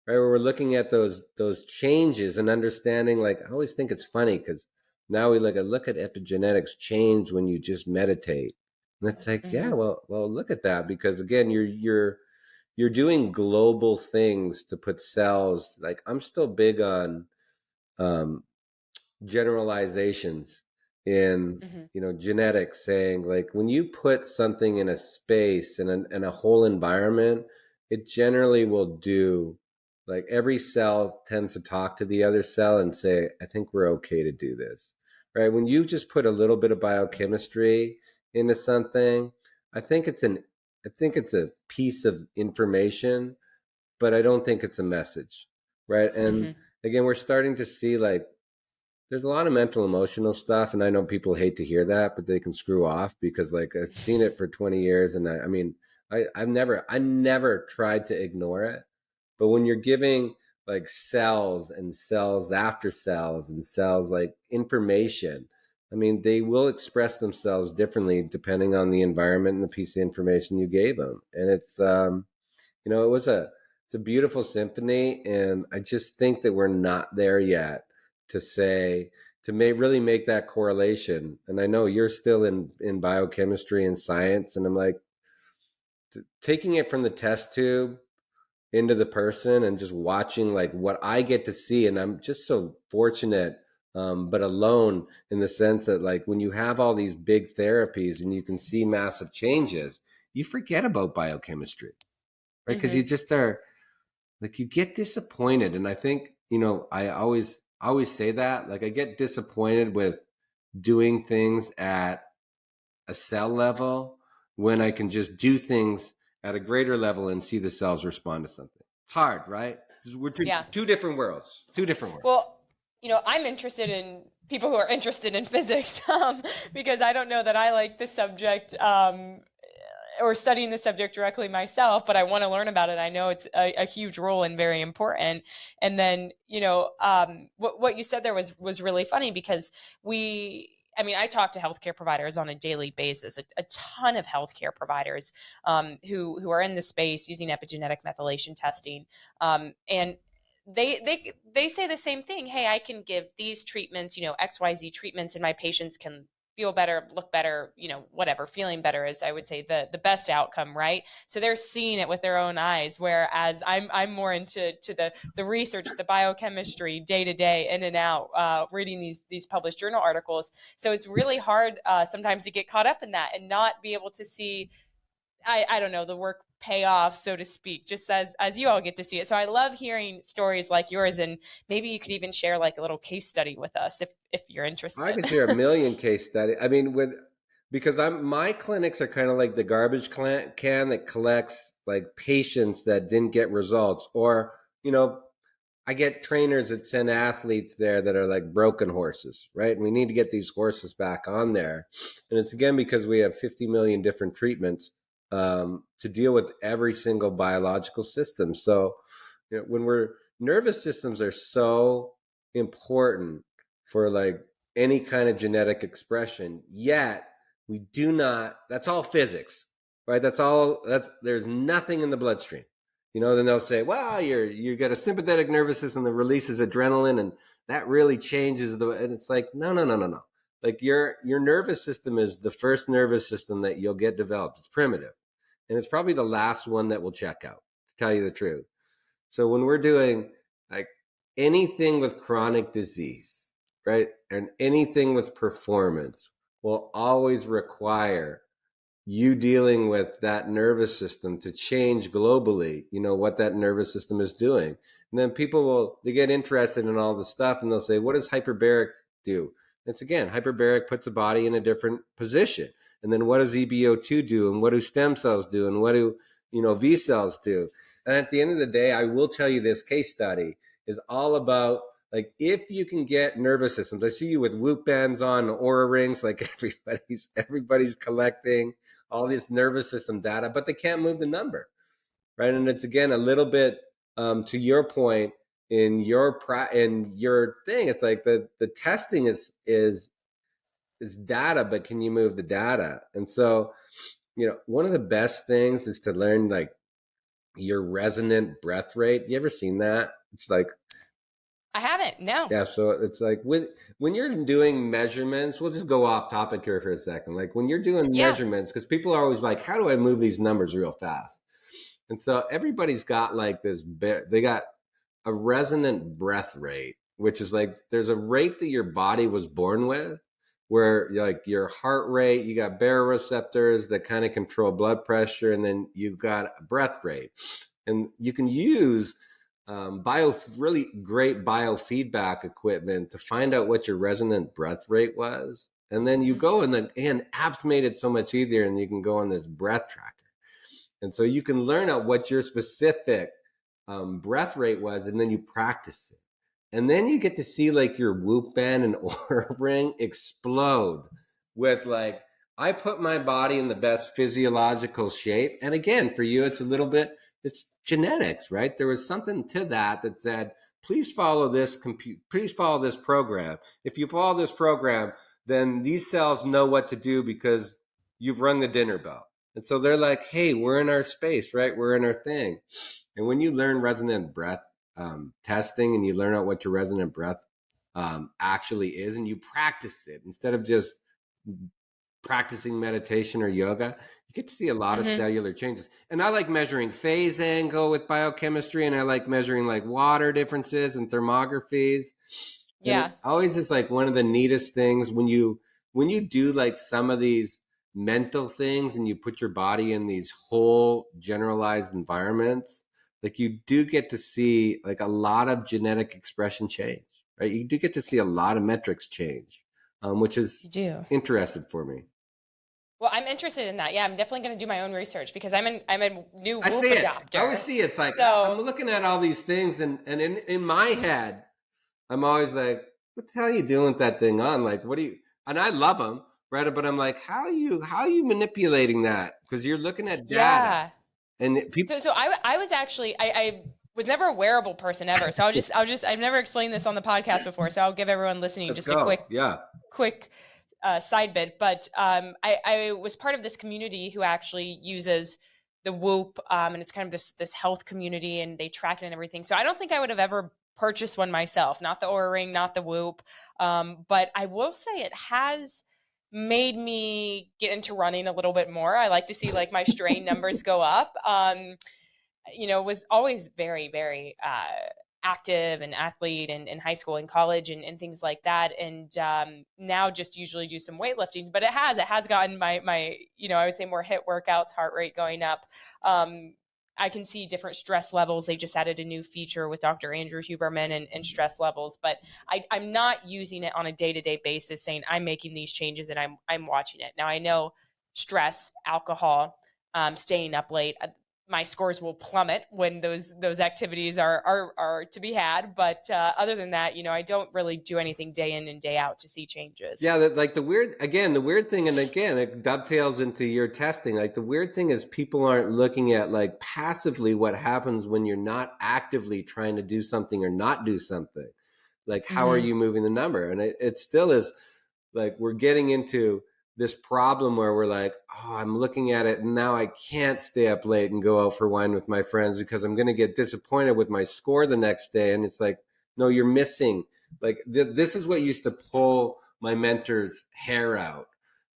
right? Where we're looking at those changes and understanding. Like I always think it's funny because now we look at epigenetics change when you just meditate, and it's like, yeah, Hmm. well, look at that, because again, you're doing global things to put cells. Like I'm still big on um, generalizations in Hmm. genetics, saying like when you put something in a space in a whole environment, it generally will do, like every cell tends to talk to the other cell and say, I think we're okay to do this, right? When you just put a little bit of biochemistry into something, i think it's an I think it's a piece of information, but I don't think it's a message, right? And Hmm. again, we're starting to see like there's a lot of mental emotional stuff, and I know people hate to hear that, but they can screw off, because like I've seen it for 20 years, and I mean, I never tried to ignore it. But when you're giving like cells and cells after cells and cells like information, I mean, they will express themselves differently depending on the environment and the piece of information you gave them. And it's a beautiful symphony, and I just think that we're not there yet to say really make that correlation. And I know you're still in biochemistry and science, and I'm like taking it from the test tube into the person and just watching like what I get to see, and I'm just so fortunate. But alone in the sense that like when you have all these big therapies and you can see massive changes, you forget about biochemistry, right? Because you Hmm. just are like you get disappointed. And I think I always say that, like I get disappointed with doing things at a cell level when I can just do things at a greater level and see the cells respond to something. It's hard, right? We're Yeah. two different worlds, two different worlds. Well, I'm interested in people who are interested in physics, because I don't know that I like the subject, or studying the subject directly myself, but I want to learn about it. I know it's a huge role and very important. And then, what you said there was really funny, because I talk to healthcare providers on a daily basis, a ton of healthcare providers, who are in the space using epigenetic methylation testing, and they say the same thing. Hey, I can give these treatments, XYZ treatments, and my patients can feel better, look better, whatever. Feeling better is, I would say, the best outcome, right? So they're seeing it with their own eyes, whereas I'm more into the research, the biochemistry, day to day, in and out, reading these published journal articles. So it's really hard, sometimes, to get caught up in that and not be able to see, I don't know, the work pay off, so to speak, just as you all get to see it. So I love hearing stories like yours, and maybe you could even share like a little case study with us if you're I interested. could share a million case study. I mean, with because my clinics are kind of like the garbage can that collects like patients that didn't get results, or you know, I get trainers that send athletes there that are like broken horses, right? And we need to get these horses back on there. And it's again because we have 50 million different treatments to deal with every single biological system. So, when nervous systems are so important for like any kind of genetic expression, yet we do not, that's all physics, right? There's nothing in the bloodstream. Then they'll say, well, you got a sympathetic nervous system that releases adrenaline, and that really changes and it's like, no, no, no, no, no. Like your nervous system is the first nervous system that you'll get developed. It's primitive, and it's probably the last one that will check out, to tell you the truth. So when we're doing like anything with chronic disease, right, and anything with performance, will always require you dealing with that nervous system to change globally, what that nervous system is doing. And then they get interested in all the stuff, and they'll say, what does hyperbaric do? It's again, hyperbaric puts the body in a different position. And then what does EBO2 do? And what do stem cells do? And what do, V cells do? And at the end of the day, I will tell you, this case study is all about like if you can get nervous systems. I see you with Whoop bands on, Aura rings, like everybody's collecting all this nervous system data, but they can't move the number, right? And it's again a little bit to your point in your thing. It's like the testing is data, but can you move the data? And so one of the best things is to learn like your resonant breath rate. You ever seen that? It's like, I haven't. No. yeah, so it's like when you're doing measurements, we'll just go off topic here for a second. Like when you're doing Yeah. measurements, because people are always like, how do I move these numbers real fast? And so everybody's got like they got a resonant breath rate, which is like there's a rate that your body was born with, where like your heart rate, you got baroreceptors that kind of control blood pressure, and then you've got a breath rate. And you can use really great biofeedback equipment to find out what your resonant breath rate was. And then you go and apps made it so much easier, and you can go on this breath tracker. And so you can learn out what your specific breath rate was, and then you practice it. And then you get to see like your whoop band and aura ring explode with like, I put my body in the best physiological shape. And again, for you, it's a little bit, it's genetics, right? There was something to that said, please follow please follow this program. If you follow this program, then these cells know what to do because you've rung the dinner bell. And so they're like, hey, we're in our space, right? We're in our thing. And when you learn resonant breath testing, and you learn out what your resonant breath actually is, and you practice it instead of just practicing meditation or yoga, you get to see a lot of cellular changes. And I like measuring phase angle with biochemistry, and I like measuring like water differences and thermographies. And it Yeah. always is like one of the neatest things when you do like some of these mental things, and you put your body in these whole generalized environments, like you do get to see like a lot of genetic expression change, right? You do get to see a lot of metrics change, which is You do. interested for me. Well, I'm interested in that. Yeah, I'm definitely going to do my own research because I'm a new I see Whoop it. I always adopter. see it. It's like I'm So looking at all these things, and in my head, I'm always like, "What the hell are you doing with that thing on? Like, what do you?" And I love them, right? But I'm like, how are you manipulating that? Because you're looking at data, yeah. and people. So I was actually I was never a wearable person ever. So I've never explained this on the podcast before. So I'll give everyone listening Let's just a go. Yeah. quick side bit. But I was part of this community who actually uses the Whoop, and it's kind of this health community, and they track it and everything. So I don't think I would have ever purchased one myself. Not the Oura Ring, not the Whoop, but I will say it has made me get into running a little bit more. I like to see like my strain numbers go up. Was always very, very active and athlete in high school and college and things like that. And now just usually do some weightlifting, but it has gotten my, I would say more HIIT workouts, heart rate going up. I can see different stress levels. They just added a new feature with Dr. Andrew Huberman and stress levels, but I'm not using it on a day-to-day basis saying I'm making these changes and I'm watching it. Now I know stress, alcohol, staying up late, my scores will plummet when those activities are to be had. But other than that, I don't really do anything day in and day out to see changes. Yeah, like the weird thing, and again, it dovetails into your testing. Like the weird thing is people aren't looking at like passively what happens when you're not actively trying to do something or not do something. Like, how are Mm-hmm. you moving the number? And it still is like we're getting into this problem where we're like, oh, I'm looking at it and now I can't stay up late and go out for wine with my friends because I'm going to get disappointed with my score the next day. And it's like, no, you're missing. Like this is what used to pull my mentor's hair out,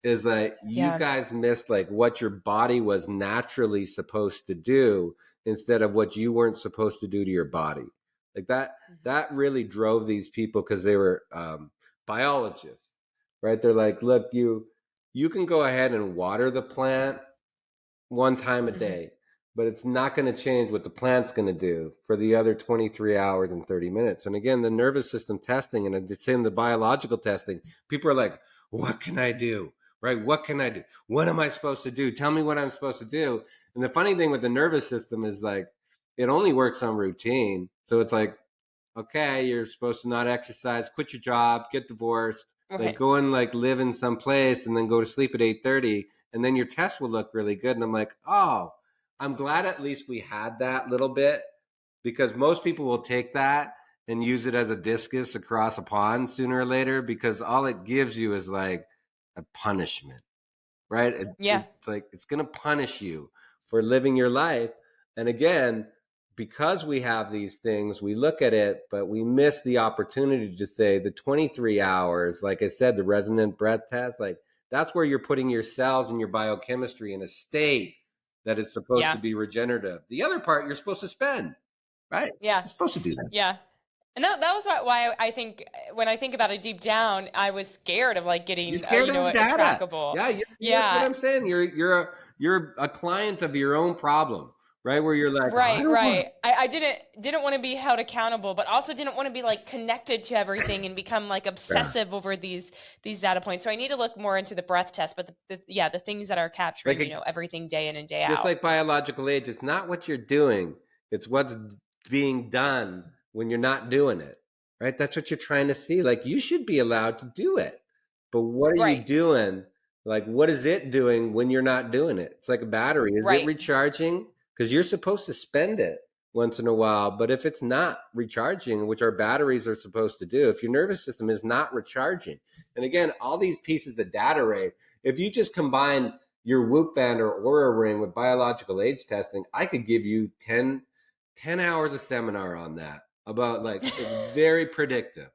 is that you Yeah. guys missed like what your body was naturally supposed to do instead of what you weren't supposed to do to your body. Like that really drove these people because they were biologists, right? They're like, look, you can go ahead and water the plant one time a Mm-hmm. day, but it's not going to change what the plant's going to do for the other 23 hours and 30 minutes. And again, the nervous system testing and the same the biological testing, people are like, what can I do? Right? What can I do? What am I supposed to do? Tell me what I'm supposed to do. And the funny thing with the nervous system is like, it only works on routine. So it's like, okay, you're supposed to not exercise, quit your job, get divorced, like Right. go and like live in some place and then go to sleep at 8:30, and then your test will look really good. And I'm like, oh, I'm glad at least we had that little bit, because most people will take that and use it as a discus across a pond sooner or later, because all it gives you is like a punishment, right? Yeah. It's like it's going to punish you for living your life. And again, because we have these things, we look at it, but we miss the opportunity to say the 23 hours, like I said, the resonant breath test, like that's where you're putting your cells and your biochemistry in a state that is supposed to Yeah. be regenerative. The other part you're supposed to spend, right? Yeah. You're supposed to do that. Yeah. And that was why I think when I think about it deep down, I was scared of like You're getting, scared of the a data. trackable. Yeah, that's what Yeah. I'm saying. You're a client of your own problem, right? Where you're like, oh, I Right, don't want. right. I didn't want to be held accountable, but also didn't want to be like connected to everything and become like Yeah. obsessive over these data points. So I need to look more into the breath test, but yeah, the things that are Like capturing, everything day in and day just out. like biological age, it's not what you're doing, it's what's being done when you're not doing it, right? That's what you're trying to see. Like, you should be allowed to do it, but what are you Right, doing? Like, what is it doing when you're not doing it? It's like a battery. Is it right. recharging? Because you're supposed to spend it once in a while, but if it's not recharging, which our batteries are supposed to do, if your nervous system is not recharging, and again, all these pieces of data, Ray, if you just combine your Whoop band or Aura ring with biological age testing, I could give you 10 hours of seminar on that about, like, it's very predictive.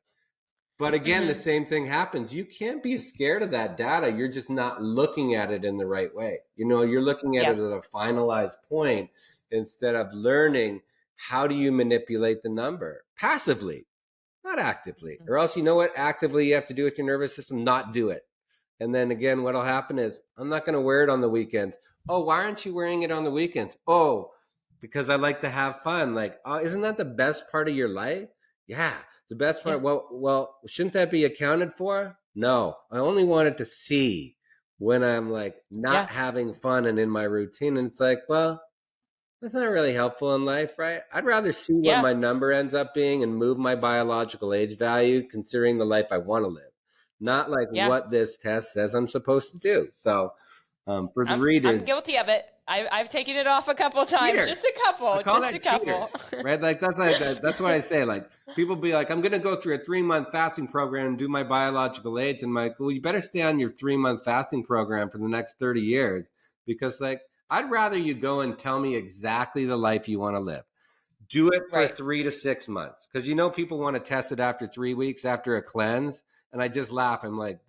But again, the Hmm. same thing happens. You can't be scared of that data. You're just not looking at it in the right way. You're looking at Yeah, it at a finalized point instead of learning how do you manipulate the number passively, not actively. Or else, you know what actively you have to do with your nervous system? Not do it. And then again, what'll happen is I'm not going to wear it on the weekends. Oh, why aren't you wearing it on the weekends? Oh, because I like to have fun. Like, oh, isn't that the best part of your life? Yeah, the best yeah, part. Well, shouldn't that be accounted for? No, I only wanted to see when I'm like not yeah, having fun and in my routine. And it's like, well, that's not really helpful in life, right? I'd rather see what yeah, my number ends up being and move my biological age value considering the life I want to live, not like yeah. what this test says I'm supposed to do. So, for the I'm readers, guilty of it. I've taken it off a couple times, cheaters, just a I couple, call just a that couple. cheaters, right? That's what I say. Like, people be like, I'm going to go through a 3 month fasting program and do my biological age. And I'm like, well, you better stay on your 3 month fasting program for the next 30 years because, like, I'd rather you go and tell me exactly the life you want to live. Do it for Right. 3 to 6 months because people want to test it after 3 weeks after a cleanse, and I just laugh. I'm like,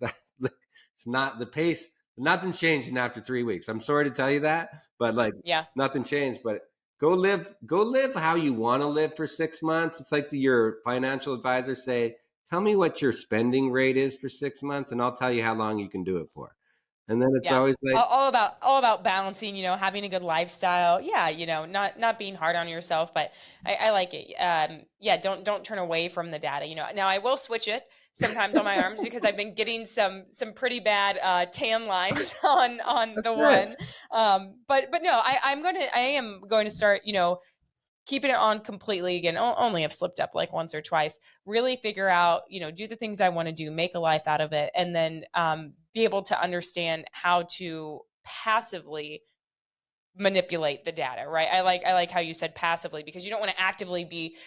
it's not the pace. Nothing's changing after 3 weeks. I'm sorry to tell you that, but like Yeah. nothing changed. But go live how you want to live for 6 months. It's like your financial advisor say, tell me what your spending rate is for 6 months, and I'll tell you how long you can do it for. And then it's Yeah. always like, All about balancing, having a good lifestyle. Yeah, not being hard on yourself, but I like it. Yeah, don't turn away from the data. Now I will switch it sometimes on my arms because I've been getting some pretty bad tan lines on that's the good. one. But no, I am going to start, keeping it on completely again. Only have slipped up like once or twice. Really figure out, do the things I want to do, make a life out of it, and then be able to understand how to passively manipulate the data. Right? I like how you said passively because you don't want to actively be,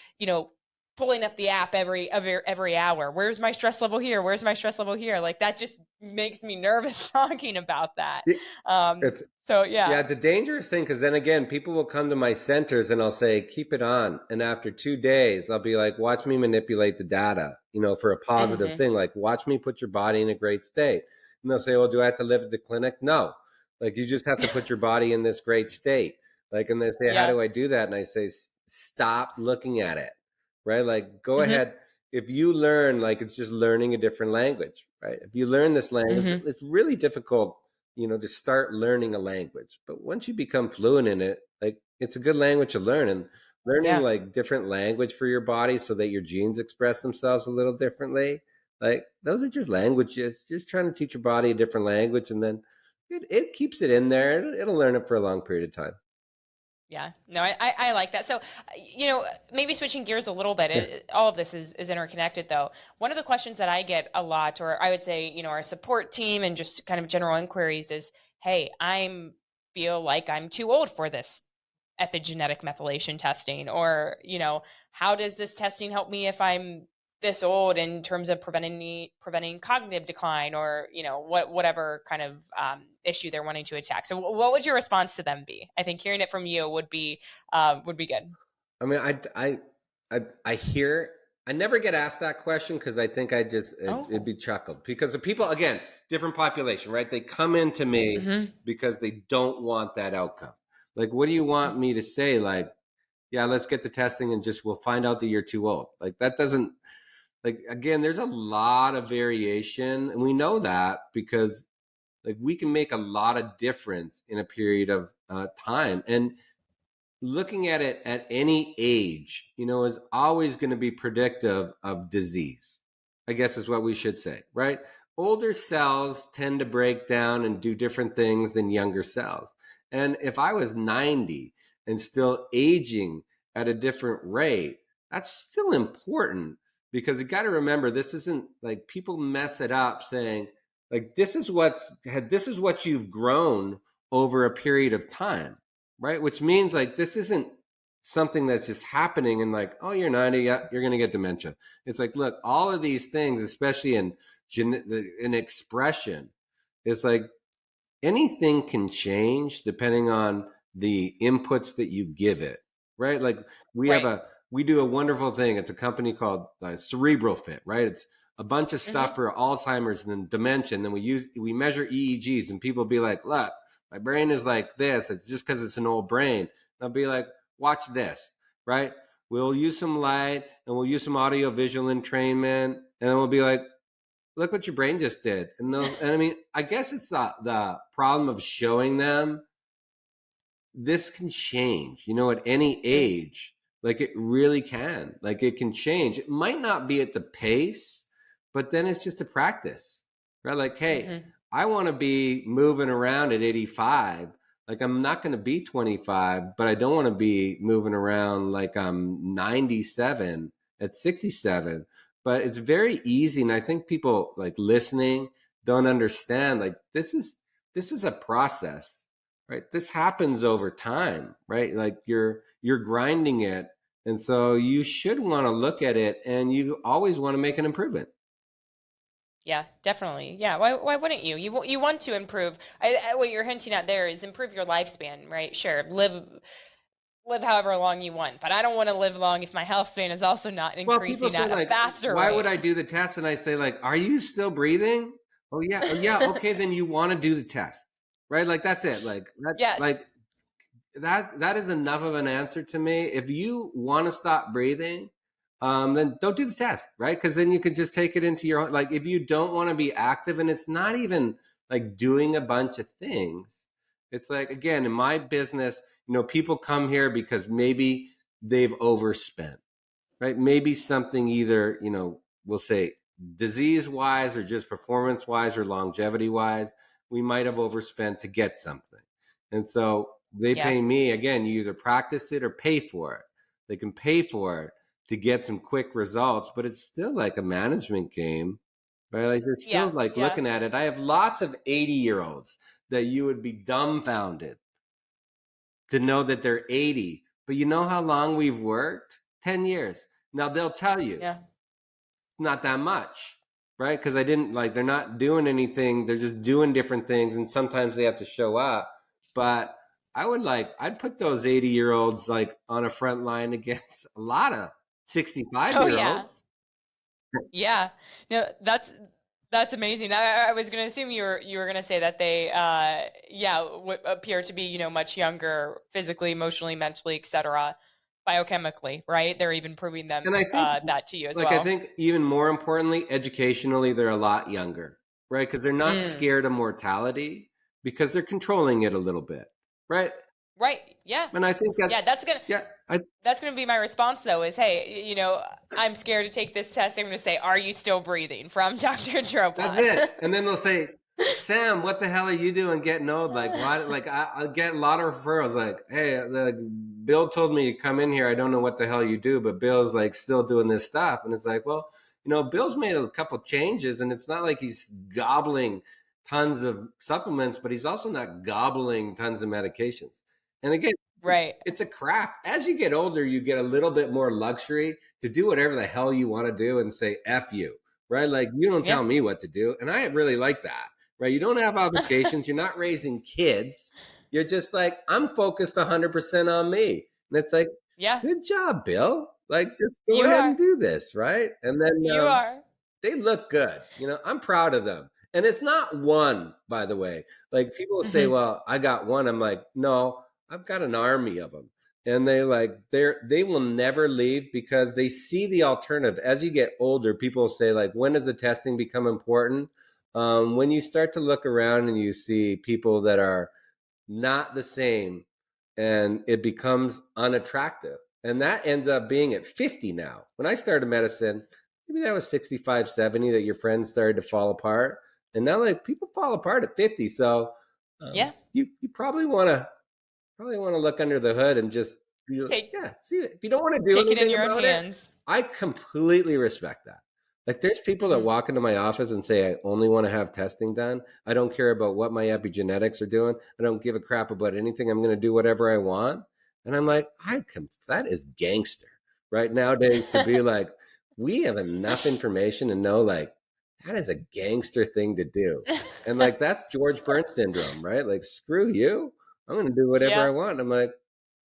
pulling up the app every hour. Where's my stress level here? Where's my stress level here? Like that just makes me nervous talking about that. It's So Yeah, yeah. it's a dangerous thing because then again, people will come to my centers and I'll say, keep it on. And after 2 days, I'll be like, watch me manipulate the data, for a positive Hmm. thing. Like, watch me put your body in a great state. And they'll say, well, do I have to live at the clinic? No. Like, you just have to put your body in this great state. Like, and they say, how Yeah. do I do that? And I say, stop looking at it, right? Like, go Hmm. ahead. If you learn, like, it's just learning a different language, right? If you learn this language, Hmm. it's really difficult to start learning a language. But once you become fluent in it, like, it's a good language to learn. And learning Yeah. like different language for your body so that your genes express themselves a little differently, like those are just languages. Just trying to teach your body a different language, and then it keeps it in there. It'll learn it for a long period of time. Yeah, no, I like that. So, maybe switching gears a little bit, Yeah. all of this is interconnected though. One of the questions that I get a lot, or I would say, our support team and just kind of general inquiries is, hey, feel like I'm too old for this epigenetic methylation testing, or, how does this testing help me if I'm this old in terms of preventing cognitive decline, or whatever kind of issue they're wanting to attack. So what would your response to them be? I think hearing it from you would be good. I mean, I hear. I never get asked that question because I think it'd Oh. be chuckled because the people, again, different population, right? They come into me Hmm. because they don't want that outcome. Like, what do you want me to say? Like, yeah, let's get the testing and just we'll find out that you're too old. Like that doesn't, like, again, there's a lot of variation, and we know that because like we can make a lot of difference in a period of time. And looking at it at any age, is always going to be predictive of disease, I guess is what we should say, right? Older cells tend to break down and do different things than younger cells. And if I was 90 and still aging at a different rate, that's still important because you got to remember this isn't like people mess it up saying like this is what you've grown over a period of time, right? Which means like this isn't something that's just happening and like, oh, you're 90, yeah, you're going to get dementia. It's like, look, all of these things, especially in expression, it's like anything can change depending on the inputs that you give it, right? Like we have Right. a we do a wonderful thing. It's a company called Cerebral Fit, right? It's a bunch of Hmm. stuff for Alzheimer's and dementia. And then we measure EEGs, and people be like, "Look, my brain is like this. It's just because it's an old brain." And I'll be like, "Watch this, right? We'll use some light and we'll use some audio visual entrainment, and then we'll be like, look what your brain just did." And I mean, I guess it's the problem of showing them this can change, at any age. Like it really can. Like it can change. It might not be at the pace, but then it's just a practice, right? Like, hey, Hmm. I want to be moving around at 85. Like I'm not going to be 25, but I don't want to be moving around like I'm 97 at 67. But it's very easy. And I think people like listening don't understand like this is a process, right? This happens over time, right? Like you're grinding it, and so you should want to look at it and you always want to make an improvement. Yeah, definitely. Yeah. Why wouldn't you? You want to improve. What you're hinting at there is improve your lifespan, right? Sure, live however long you want, but I don't want to live long if my health span is also not Well, people increasing say at a like, faster why would rate. I do the test? And I say like, are you still breathing? Oh yeah, oh yeah, okay, then you want to do the test, right? Like that's it. Yes. Like that is enough of an answer to me. If you want to stop breathing, then don't do the test, right? Because then you can just take it into your own. Like if you don't want to be active, and it's not even like doing a bunch of things. It's like again in my business, people come here because maybe they've overspent, right? Maybe something either, we'll say disease wise or just performance wise or longevity wise, we might have overspent to get something. And so they Yeah. pay me again, you either practice it or pay for it. They can pay for it to get some quick results, but it's still like a management game, right? Like they're still Yeah. like Yeah. looking at it. I have lots of 80-year-olds that you would be dumbfounded to know that they're 80. But you know how long we've worked? 10 years. Now they'll tell you Yeah. not that much, right? Because I didn't like, they're not doing anything. They're just doing different things. And sometimes they have to show up. But I'd put those 80-year-olds like on a front line against a lot of 65 Oh year yeah. olds. Yeah. No, that's amazing. I was going to assume you were going to say that they yeah, appear to be, much younger physically, emotionally, mentally, etc., biochemically, right? They're even proving And them I think, that to you as like, I well. think even more importantly, educationally, they're a lot younger, right? Because they're not Mm. scared of mortality because they're controlling it a little bit, right? Right. Yeah. And I think that, Yeah, yeah, I, that's going to be my response though is, hey, I'm scared to take this test. I'm going to say, are you still breathing from Dr. that's Drobot? it. And then they'll say, Sam, what the hell are you doing getting old? Like, why? Like, I get a lot of referrals. Like, hey, Bill told me to come in here. I don't know what the hell you do, but Bill's like still doing this stuff. And it's like, well, Bill's made a couple changes, and it's not like he's gobbling tons of supplements, but he's also not gobbling tons of medications. And again, Right. It's a craft. As you get older, you get a little bit more luxury to do whatever the hell you want to do and say F you, right? Like, you don't Yeah. tell me what to do. And I really like that, right? You don't have obligations. You're not raising kids. You're just like, I'm focused 100% on me. And it's like, Yeah. good job, Bill. Like, just go You ahead and are. do this, right? And then You are. they look good. I'm proud of them. And it's not one, by the way. Like, people say, Hmm. well, I got one. I'm like, no, I've got an army of them. And they will never leave because they see the alternative. As you get older, people say, like, when does the testing become important? When you start to look around and you see people that are not the same, and it becomes unattractive. And that ends up being at 50 now. When I started medicine, maybe that was 65, 70 that your friends started to fall apart. And now, like, people fall apart at 50. So Yeah. you probably want to look under the hood and just Take see it. If you don't want to do take it in anything your own about it, hands. I completely respect that. Like, there's people that Hmm. walk into my office and say, I only want to have testing done. I don't care about what my epigenetics are doing. I don't give a crap about anything. I'm going to do whatever I want. And I'm like, that is gangster right nowadays, to be like, we have enough information to know, like, that is a gangster thing to do. And like, that's George Burns syndrome, right? Like, screw you. I'm going to do whatever I Yeah. want. I'm like,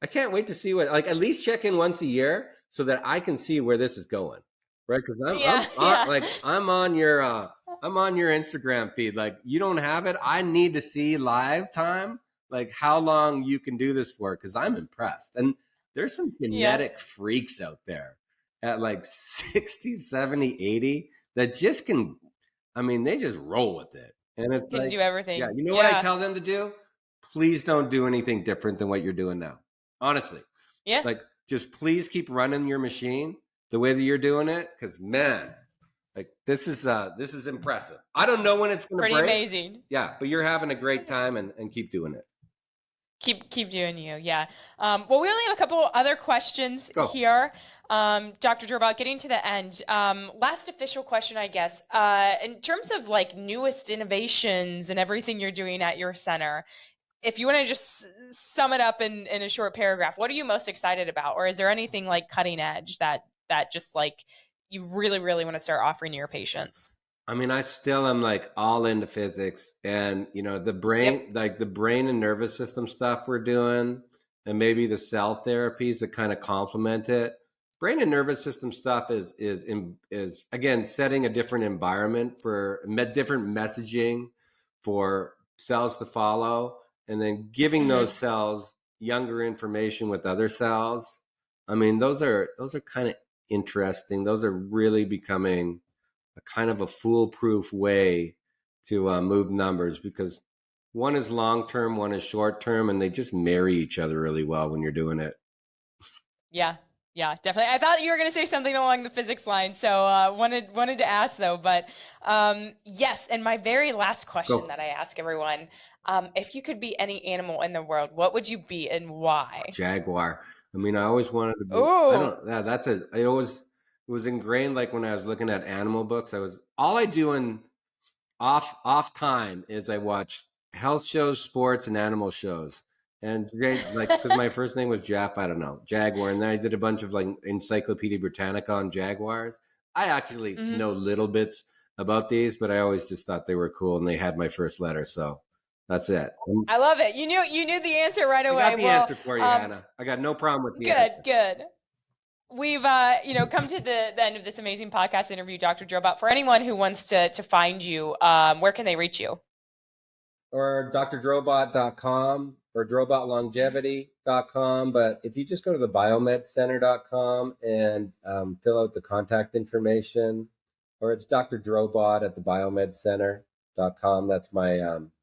I can't wait to see like, at least check in once a year so that I can see where this is going, right? Because Yeah. Yeah. I'm on your Instagram feed. Like, you don't have it. I need to see live time, like, how long you can do this for, because I'm impressed. And there's some Yeah. genetic freaks out there at like 60, 70, 80 that just can, I mean, they just roll with it. And it's Can like, do yeah, everything. you know what I Yeah. tell them to do? Please don't do anything different than what you're doing now. Honestly, Yeah. like, just please keep running your machine the way that you're doing it, because, man, like, this is impressive. I don't know when it's going to Pretty break. amazing. Yeah, but you're having a great time, and keep doing it. Keep doing you. Yeah. Well, we only have a couple other questions Go. here. Dr. Drobot, getting to the end. Last official question, I guess. In terms of like newest innovations and everything you're doing at your center, if you want to just sum it up in a short paragraph, what are you most excited about? Or is there anything like cutting edge that just like you really, really want to start offering to your patients? I mean, I still am like all into physics, and the Yep. brain, like the brain and nervous system stuff we're doing, and maybe the cell therapies that kind of complement it. Brain and nervous system stuff is again setting a different environment for different messaging for cells to follow, and then giving those Hmm. cells younger information with other cells. I mean, those are kind of interesting. Those are really becoming a kind of a foolproof way to move numbers, because one is long term, one is short term, and they just marry each other really well when you're doing it. Yeah. Yeah, definitely. I thought you were going to say something along the physics line, so wanted to ask though. But yes, and my very last question Go. that I ask everyone: if you could be any animal in the world, what would you be and why? Jaguar. I mean, I always wanted to be. I Oh. don't. Yeah, that's a. It was ingrained. Like, when I was looking at animal books, all I do in off time is I watch health shows, sports, and animal shows. And great, like, because my first name was Jeff, I don't know, Jaguar, and then I did a bunch of like Encyclopedia Britannica on Jaguars. I actually Hmm. know little bits about these, but I always just thought they were cool, and they had my first letter, so that's it. I love it. You knew the answer right I got away. the Well, answer for you, Hannah. I got no problem with the good, answer. good. We've come to the end of this amazing podcast interview, Dr. Drobot. For anyone who wants to find you, where can they reach you? Or drdrobot.com or drobotlongevity.com. But if you just go to the biomedcenter.com and fill out the contact information, or it's Dr. Drobot at the biomedcenter.com. That's my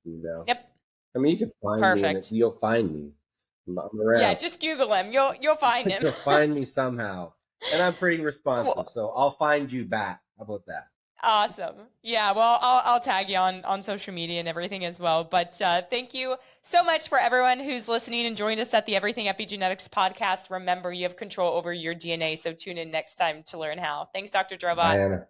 email. Yep. I mean, you can find me, and Perfect. you'll find me. I'm Yeah, around. just Google him. You'll find him. You'll find me somehow. And I'm pretty responsive, Well, so I'll find you back. How about that? awesome. Yeah, well, I'll tag you on social media and everything as well. But thank you so much for everyone who's listening and joined us at the Everything Epigenetics podcast. Remember, you have control over your DNA, so tune in next time to learn how. Thanks, Dr. Bye, Drobot. Anna.